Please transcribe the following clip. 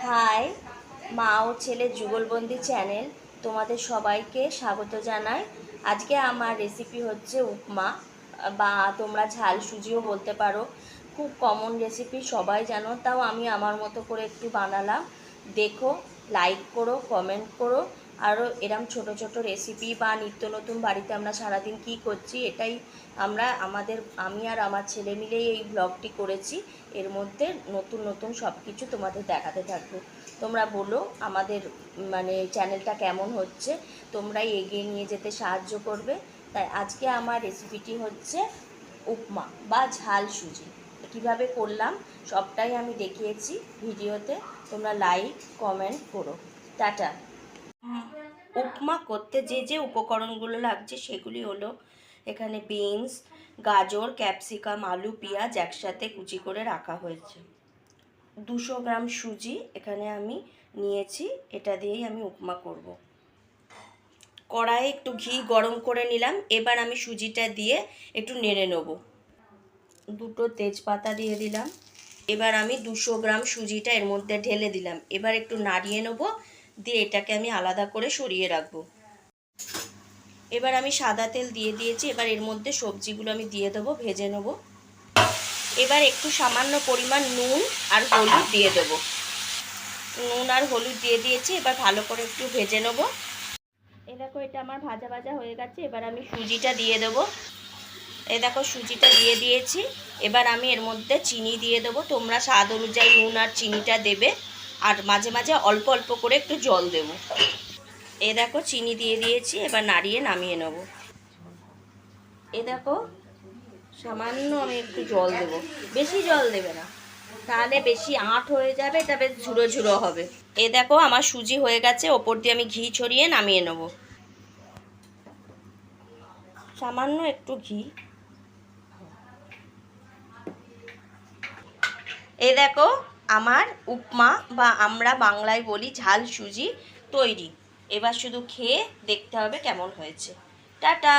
High, মা ও ছেলের যুগলবন্দি channel, তোমাদের সবাইকে স্বাগত জানাই। আজকে আমার রেসিপি হচ্ছে উপমা, বা তোমরা ঝাল সুজিও বলতে পারো। খুব কমন রেসিপি, সবাই জানো, তাও আমি আমার মতো করে একটু বানালাম। দেখো, লাইক করো, কমেন্ট করো। আরও এরম ছোট ছোট রেসিপি বা নিত্য নতুন বাড়িতে আমরা সারাদিন কী করছি, এটাই আমি আর আমার ছেলে মিলেই এই ব্লগটি করেছি। এর মধ্যে নতুন নতুন সব কিছু তোমাদের দেখাতে থাকবো। তোমরা বলো আমাদের চ্যানেলটা কেমন হচ্ছে, তোমরাই এগিয়ে নিয়ে যেতে সাহায্য করবে। তাই আজকে আমার রেসিপিটি হচ্ছে উপমা বা ঝাল সুজি। কীভাবে করলাম সবটাই আমি দেখিয়েছি ভিডিওতে। তোমরা লাইক কমেন্ট করো। টাটা। উপমা করতে যে যে উপকরণগুলো লাগছে সেগুলি হলো, এখানে বিনস, গাজর, ক্যাপসিকাম, আলু, পেঁয়াজ একসাথে কুচি করে রাখা হয়েছে। 200 গ্রাম সুজি এখানে আমি নিয়েছি, এটা দিয়েই আমি উপমা করব। কড়াইয়ে একটু ঘি গরম করে নিলাম, এবার আমি সুজিটা দিয়ে একটু নেড়ে নেব। 2টো তেজপাতা দিয়ে দিলাম। এবার আমি 200 গ্রাম সুজিটা এর মধ্যে ঢেলে দিলাম। এবার একটু নাড়িয়ে নেব, দিয়ে এটাকে আমি আলাদা করে সরিয়ে রাখবো। এবার আমি সাদা তেল দিয়ে দিয়েছি, এবার এর মধ্যে সবজিগুলো আমি দিয়ে দেবো, ভেজে নেব। এবার একটু সামান্য পরিমাণ নুন আর হলুদ দিয়ে দেবো। নুন আর হলুদ দিয়ে দিয়েছি, এবার ভালো করে একটু ভেজে নেব। দেখো, এটা আমার ভাজা ভাজা হয়ে গেছে। এবার আমি সুজিটা দিয়ে দেবো। দেখো, সুজিটা দিয়ে দিয়েছি। এবার আমি এর মধ্যে চিনি দিয়ে দেবো। তোমরা স্বাদ অনুযায়ী নুন আর চিনিটা দেবে, আর মাঝে মাঝে অল্প অল্প করে একটু জল দেবো। দেখো, চিনি দিয়ে দিয়েছি, এবার নাড়িয়ে নামিয়ে নেব। দেখো, সামান্য আমি একটু জল দেব, বেশি জল দেবে না, তাহলে বেশি আঁট হয়ে যাবে, এটা বেশ ঝুড়ো ঝুড়ো হবে। দেখো, আমার সুজি হয়ে গেছে, ওপর দিয়ে আমি ঘি ছড়িয়ে নামিয়ে নেব। সামান্য একটু ঘি। দেখো, আমার উপমা বা আমরা বাংলায় বলি ঝাল সুজি তৈরি। এবার শুধু খেয়ে দেখতে হবে কেমন হয়েছে। টাটা।